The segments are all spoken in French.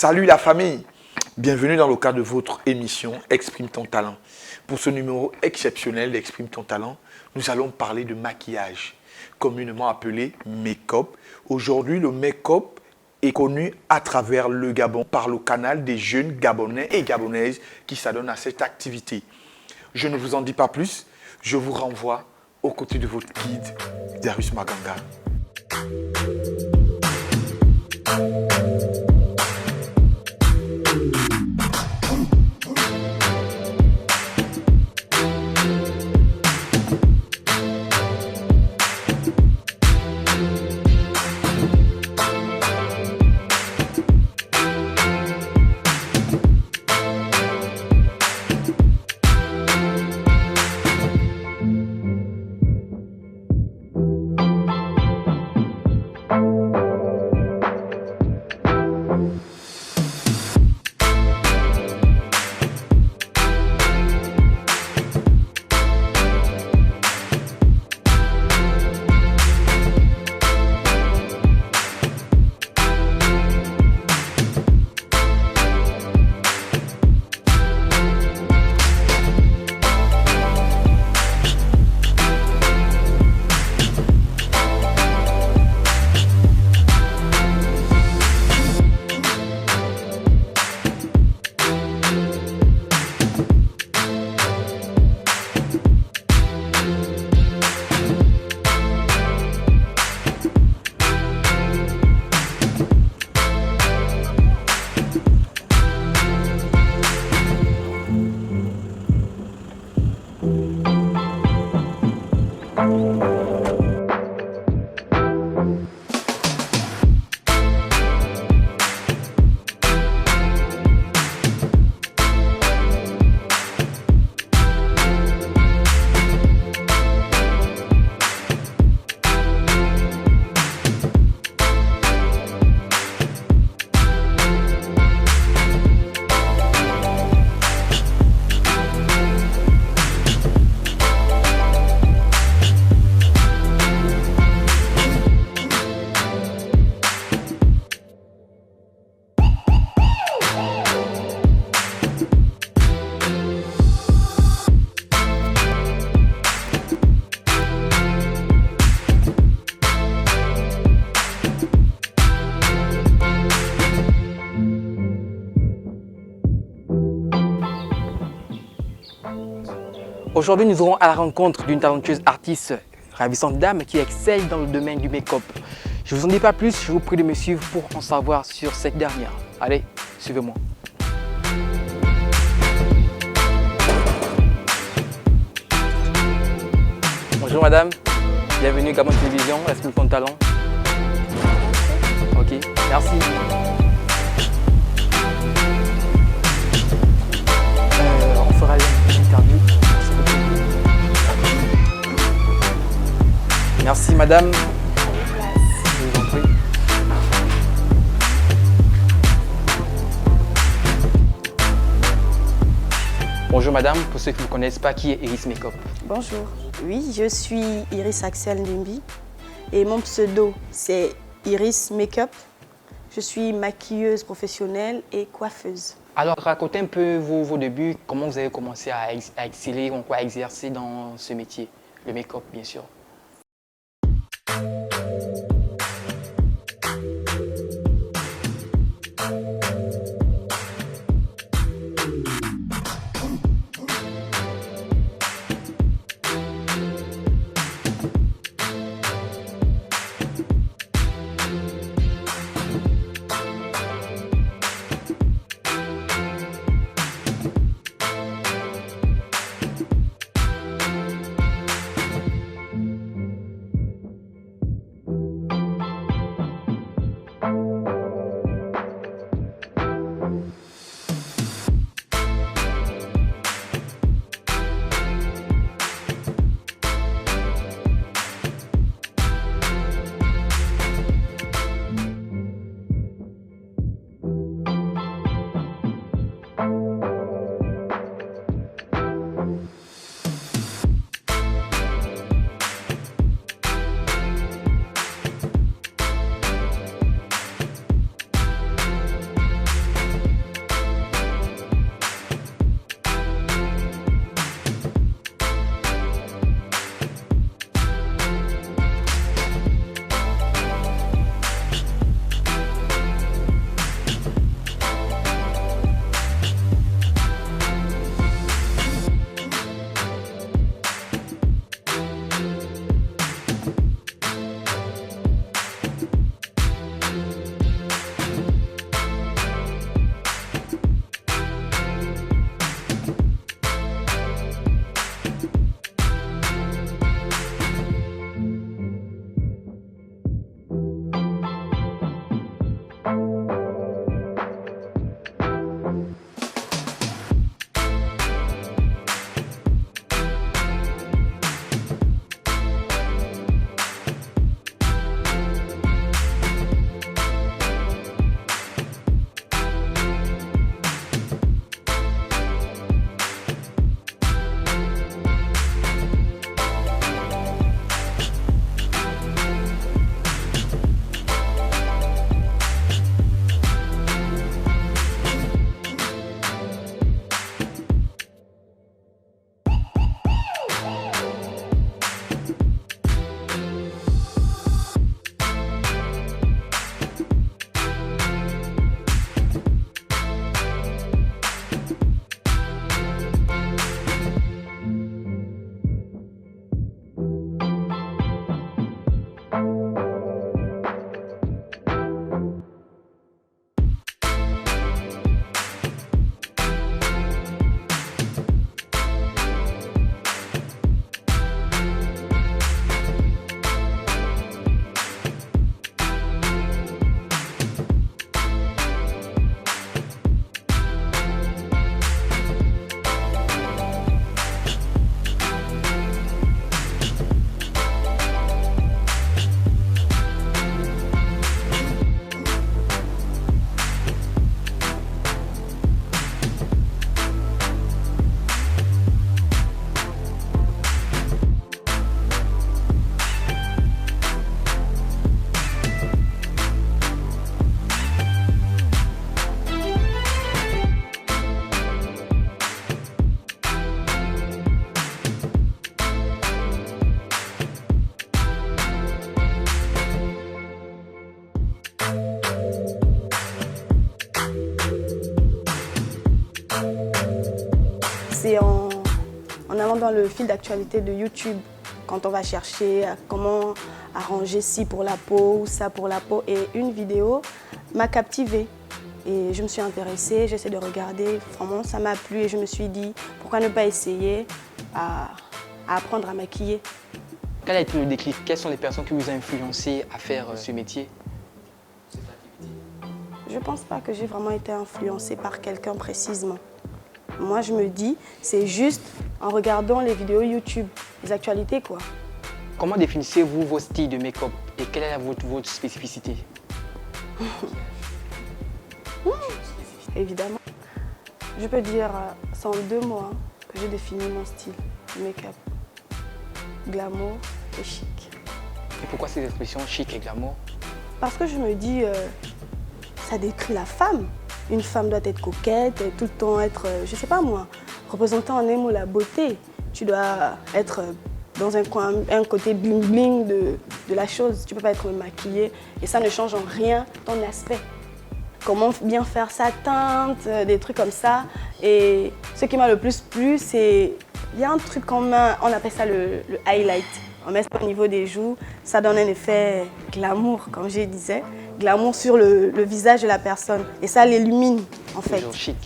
Salut la famille, bienvenue dans le cadre de votre émission Exprime ton talent. Pour ce numéro exceptionnel d'Exprime ton talent, nous allons parler de maquillage, communément appelé make-up. Aujourd'hui, le make-up est connu à travers le Gabon par le canal des jeunes Gabonais et Gabonaises qui s'adonnent à cette activité. Je ne vous en dis pas plus, je vous renvoie aux côtés de votre guide, Darius Maganga. Aujourd'hui, nous serons à la rencontre d'une talentueuse artiste, ravissante dame qui excelle dans le domaine du make-up. Je ne vous en dis pas plus, je vous prie de me suivre pour en savoir sur cette dernière. Allez, suivez-moi. Bonjour madame, bienvenue à Gabon Télévision, Exprime ton talent. Ok, merci. On fera une interview. Merci madame. Je vous en prie. Bonjour madame, pour ceux qui ne vous connaissent pas, qui est Iris Makeup? Bonjour, oui, je suis Iris Axel Ndimbi et mon pseudo c'est Iris Makeup. Je suis maquilleuse professionnelle et coiffeuse. Alors racontez un peu vos débuts, comment vous avez commencé à exceller, à exercer dans ce métier, le make-up bien sûr. dans le fil d'actualité de YouTube quand on va chercher comment arranger ci pour la peau ou ça pour la peau. Et une vidéo m'a captivée. Et je me suis intéressée, j'essaie de regarder. Vraiment, ça m'a plu et je me suis dit, pourquoi ne pas essayer à apprendre à maquiller. Quel a été le déclic? Quelles sont les personnes qui vous ont influencé à faire ce métier? Je ne pense pas que j'ai vraiment été influencée par quelqu'un précisément. Moi, je me dis, c'est juste en regardant les vidéos YouTube, les actualités, quoi. Comment définissez-vous vos styles de make-up et quelle est votre spécificité? Évidemment. Je peux dire, c'est en 2 mots que j'ai défini mon style de make-up. Glamour et chic. Et pourquoi ces expressions chic et glamour? Parce que je me dis, ça décrit la femme. Une femme doit être coquette, tout le temps être, je sais pas moi, représentant en un mot la beauté. Tu dois être dans un côté bling-bling de la chose. Tu peux pas être maquillée et ça ne change en rien ton aspect. Comment bien faire sa teinte, des trucs comme ça. Et ce qui m'a le plus plu, c'est, il y a un truc commun, on appelle ça le highlight. On met ça au niveau des joues, ça donne un effet glamour, comme je disais. Glamour sur le visage de la personne. Et ça l'illumine, en fait. Toujours chic.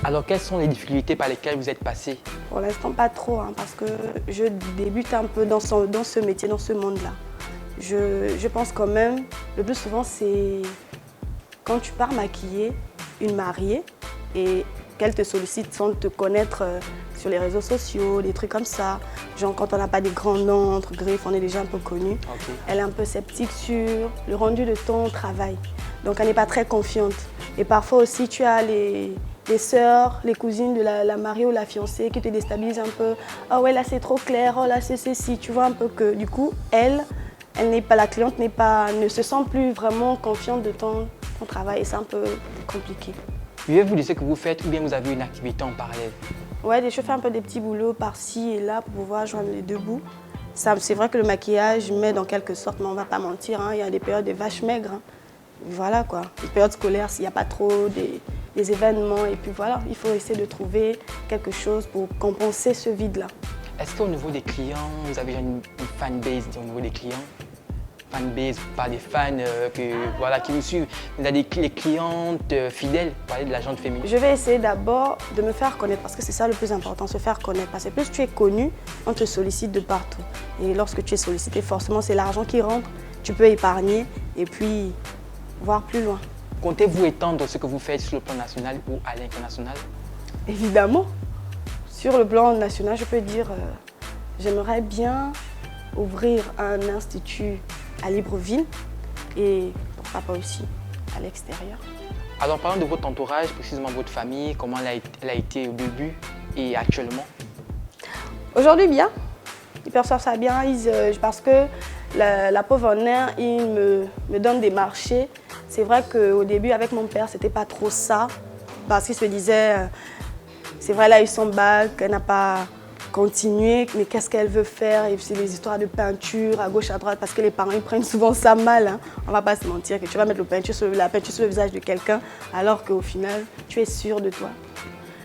Alors, quelles sont les difficultés par lesquelles vous êtes passé? Pour l'instant, pas trop, parce que je débute un peu dans ce métier, dans ce monde-là. Je pense quand même, le plus souvent, c'est quand tu pars maquiller une mariée et qu'elle te sollicite sans te connaître sur les réseaux sociaux, des trucs comme ça. Genre quand on n'a pas des grands noms, entre griffes, on est déjà un peu connu. Okay. Elle est un peu sceptique sur le rendu de ton travail. Donc elle n'est pas très confiante. Et parfois aussi tu as les sœurs, les cousines de la mariée ou la fiancée qui te déstabilisent un peu. Ah ouais, là c'est trop clair, oh là c'est ceci. Tu vois un peu que du coup, la cliente ne se sent plus vraiment confiante de ton travail et c'est un peu compliqué. Vivez-vous de ce que vous faites ou bien vous avez une activité en parallèle? Ouais, je fais un peu des petits boulots par-ci et là pour pouvoir joindre les 2 bouts. C'est vrai que le maquillage m'aide en quelque sorte, mais on ne va pas mentir, il y a des périodes de vaches maigres. Voilà quoi, les périodes scolaires, s'il n'y a pas trop des événements et puis voilà, il faut essayer de trouver quelque chose pour compenser ce vide-là. Est-ce qu'au niveau des clients, vous avez une fanbase au niveau des clients? Fanbase, pas des fans qui vous suivent, vous avez les clientes fidèles, vous parlez de la gente féminine. Je vais essayer d'abord de me faire connaître parce que c'est ça le plus important, se faire connaître. Parce que plus tu es connu, on te sollicite de partout. Et lorsque tu es sollicité, forcément c'est l'argent qui rentre, tu peux épargner et puis voir plus loin. Comptez-vous étendre ce que vous faites sur le plan national ou à l'international? Évidemment. Sur le plan national, je peux dire, j'aimerais bien ouvrir un institut à Libreville et pourquoi pas aussi à l'extérieur. Alors parlons de votre entourage, précisément votre famille, comment elle a été au début et actuellement? Aujourd'hui bien, ils perçoivent ça bien parce que la pauvre en air, il me donne des marchés. C'est vrai qu'au début avec mon père, c'était pas trop ça parce qu'il se disait, c'est vrai là ils sont bac, elle n'a pas continuer, mais qu'est-ce qu'elle veut faire? Et c'est des histoires de peinture à gauche, à droite, parce que les parents ils prennent souvent ça mal. On va pas se mentir que tu vas mettre la peinture sur le visage de quelqu'un, alors qu'au final, tu es sûr de toi.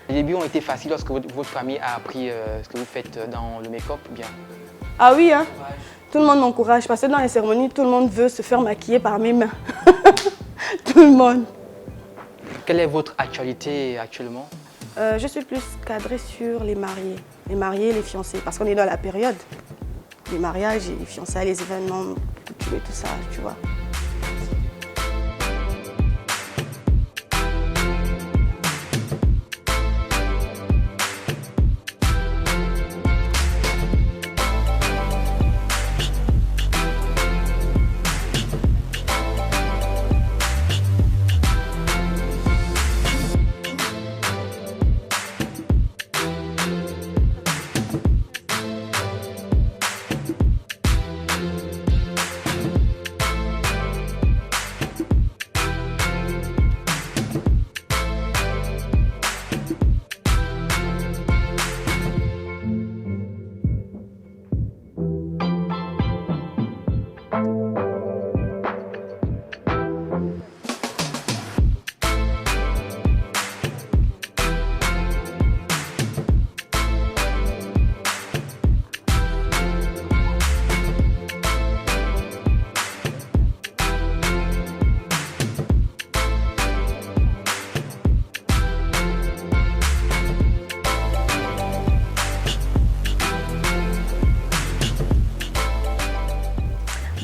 Les débuts ont été faciles lorsque votre famille a appris ce que vous faites dans le make-up, bien? Ah oui, tout le monde m'encourage, parce que dans les cérémonies, tout le monde veut se faire maquiller par mes mains. Tout le monde. Quelle est votre actualité actuellement? Je suis plus cadrée sur les mariés et les fiancés, parce qu'on est dans la période des mariages et les fiançailles, les événements coutumiers, tout ça, tu vois.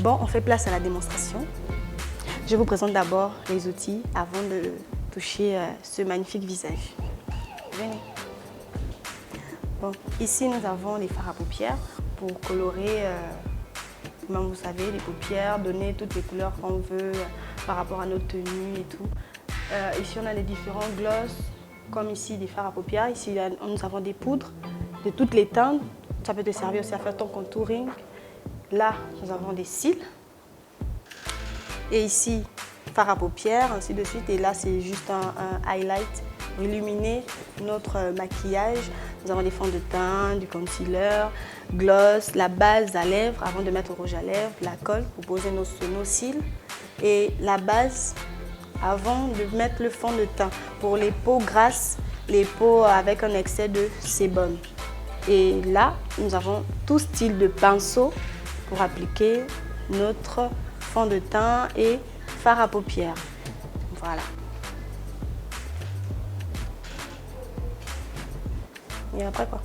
Bon, on fait place à la démonstration. Je vous présente d'abord les outils avant de toucher ce magnifique visage. Venez. Bon, ici, nous avons les fards à paupières pour colorer, comme vous savez, les paupières, donner toutes les couleurs qu'on veut par rapport à notre tenue et tout. Ici, on a les différents gloss, comme ici, des fards à paupières. Ici, nous avons des poudres de toutes les teintes. Ça peut te servir aussi à faire ton contouring. Là, nous avons des cils. Et ici, fard à paupières, ainsi de suite. Et là, c'est juste un highlight pour illuminer notre maquillage. Nous avons des fonds de teint, du concealer, gloss, la base à lèvres avant de mettre le rouge à lèvres, la colle pour poser nos cils et la base avant de mettre le fond de teint pour les peaux grasses, les peaux avec un excès de sébum. Et là, nous avons tout style de pinceau pour appliquer notre fond de teint et fard à paupières. Voilà. Et après quoi?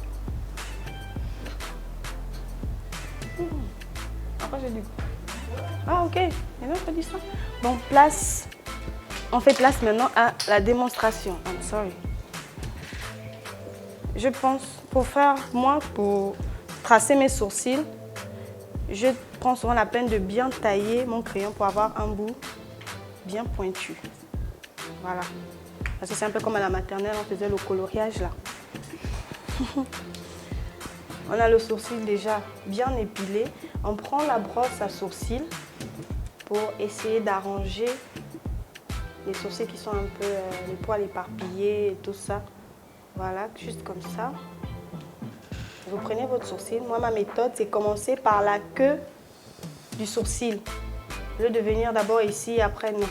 Après j'ai du... Ah ok, il y en a qui dit ça. Bon, place. On fait place maintenant à la démonstration. I'm sorry. Je pense, pour tracer mes sourcils, je prends souvent la peine de bien tailler mon crayon pour avoir un bout bien pointu. Voilà. Parce que c'est un peu comme à la maternelle, on faisait le coloriage là. On a le sourcil déjà bien épilé. On prend la brosse à sourcils pour essayer d'arranger les sourcils qui sont un peu les poils éparpillés et tout ça. Voilà, juste comme ça. Vous prenez votre sourcil. Moi, ma méthode, c'est commencer par la queue du sourcil. Au lieu de venir d'abord ici, après non.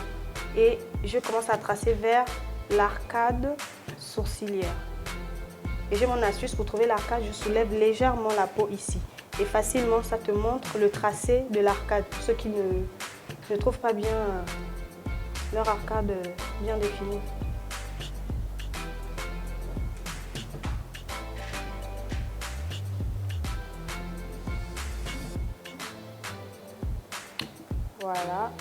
Et je commence à tracer vers l'arcade sourcilière. Et j'ai mon astuce pour trouver l'arcade, je soulève légèrement la peau ici. Et facilement, ça te montre le tracé de l'arcade. Pour ceux qui ne trouvent pas bien leur arcade bien définie. Voilà.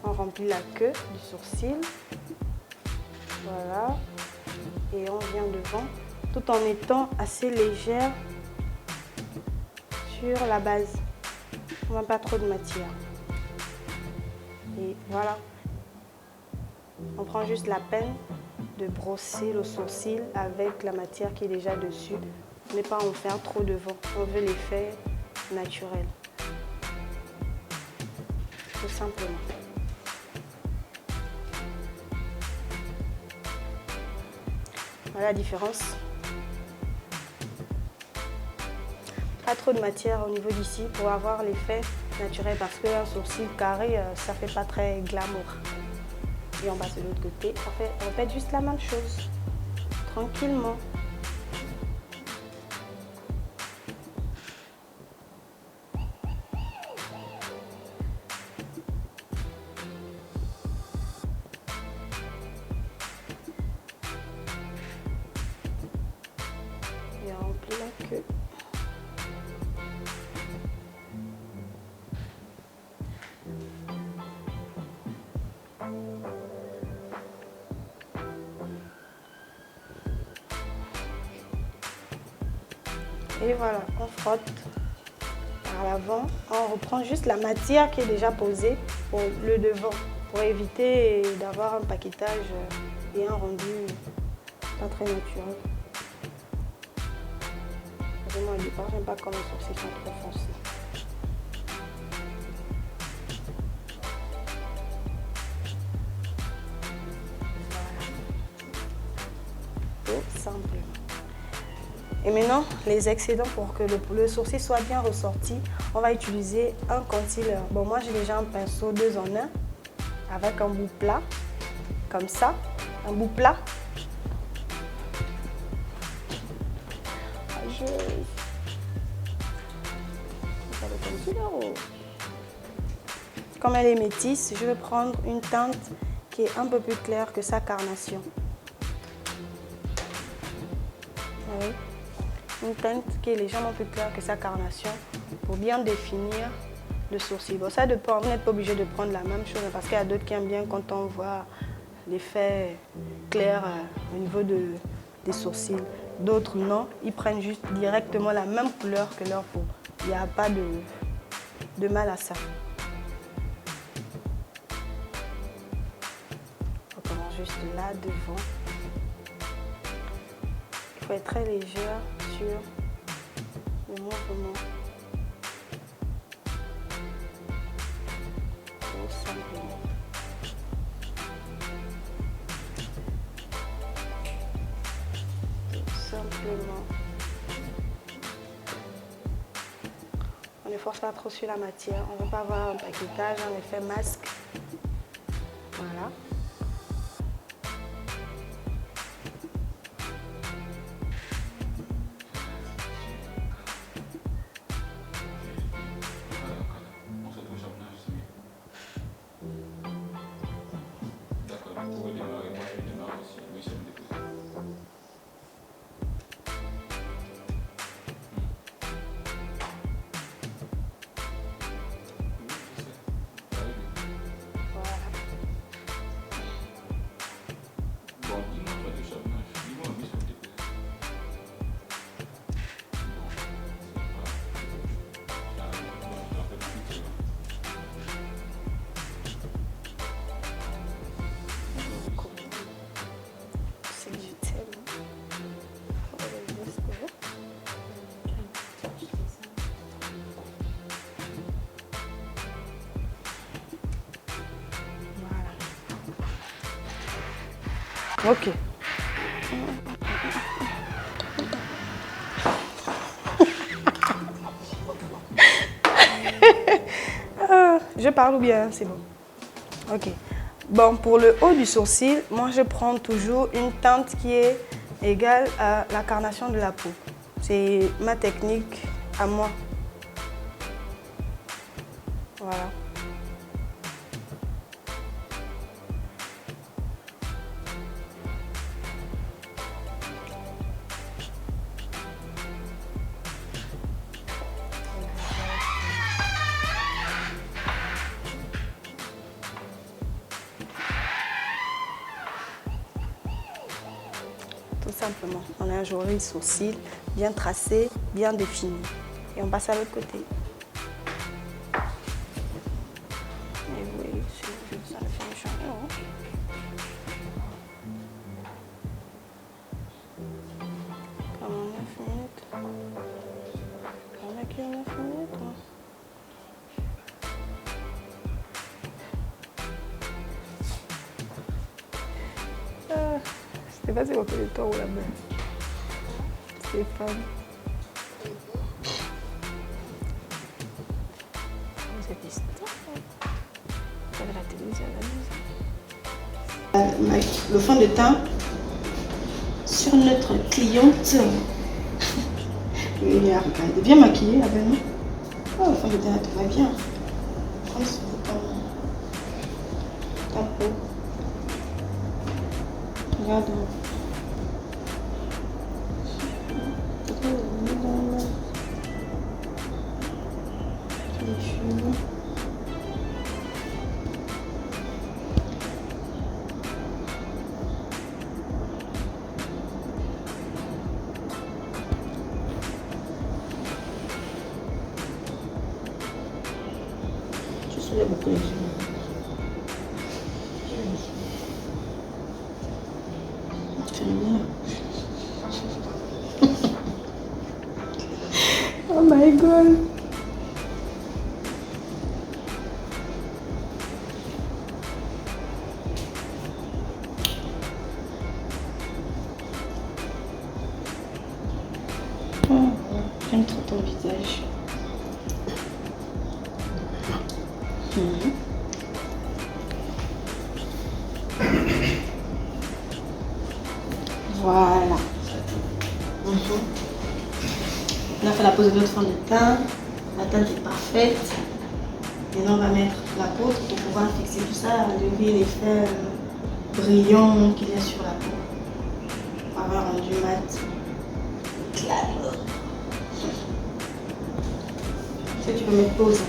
On remplit la queue du sourcil. Voilà. Et on vient devant, tout en étant assez légère sur la base. On n'a pas trop de matière. Et voilà. On prend juste la peine de brosser le sourcil avec la matière qui est déjà dessus. On n'est pas en faire trop devant. On veut l'effet naturel. Tout simplement. Voilà la différence. Pas trop de matière au niveau d'ici pour avoir l'effet naturel parce qu'un sourcil carré, ça fait pas très glamour. Et on passe de l'autre côté. On répète juste la même chose. Tranquillement. Et on remplit la queue. Et voilà, on frotte par l'avant. On reprend juste la matière qui est déjà posée pour le devant, pour éviter d'avoir un paquetage et un rendu pas très naturel. Vraiment, au départ, j'aime pas quand les sourcils sont trop foncés. Voilà. Tout simplement. Et maintenant, les excédents pour que le sourcil soit bien ressorti, on va utiliser un concealer. Bon, moi, j'ai déjà un pinceau 2 en 1 avec un bout plat, comme ça, un bout plat. Comme elle est métisse, je vais prendre une teinte qui est un peu plus claire que sa carnation. Oui. Une teinte qui est légèrement plus claire que sa carnation pour bien définir le sourcil. Bon, ça dépend, vous n'êtes pas obligé de prendre la même chose parce qu'il y a d'autres qui aiment bien quand on voit l'effet clair au niveau des sourcils. D'autres non, ils prennent juste directement la même couleur que leur peau. Il n'y a pas de mal à ça. On commence juste là devant. Il faut être très légère sur le mouvement. Tout simplement. Simplement. On ne force pas trop sur la matière. On ne veut pas avoir un paquetage, un effet masque. Voilà. Ok. Je parle ou bien c'est bon. Ok. Bon, pour le haut du sourcil, moi je prends toujours une teinte qui est égale à la carnation de la peau. C'est ma technique à moi. Voilà. Tout simplement, on a un joli sourcil bien tracé, bien défini. Et on passe à l'autre côté. Et oui, c'est ça le finish. Comme 9 minutes. On a que 9 minutes. C'est pas si on fait le tour ou la main. C'est fun. Vous avez ça? Vous avez la télévision à la maison. Le fond de teint sur notre cliente. Elle est bien maquillée, la belle. Oh, le fond de teint, tout va bien. Comme ça, ta peau. Regarde. Je soulève beaucoup les cheveux. Oh my god. Oh, j'aime trop ton visage. Voilà. On a fait la pose de notre fond de teint. La teinte est parfaite. Maintenant, on va mettre la poudre pour pouvoir fixer tout ça, enlever l'effet brillant qu'il y a sur la peau. On va avoir rendu mat. Claire. Tu peux mettre pause.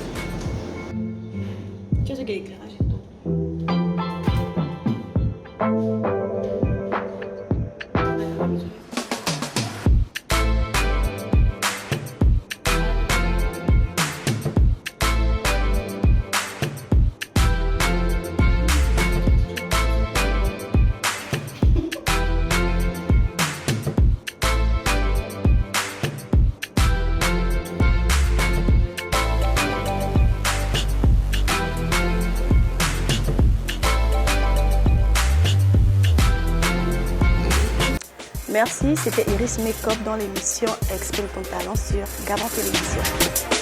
Merci, c'était Iris Makeup dans l'émission Exprime ton talent sur Gabon Télévision.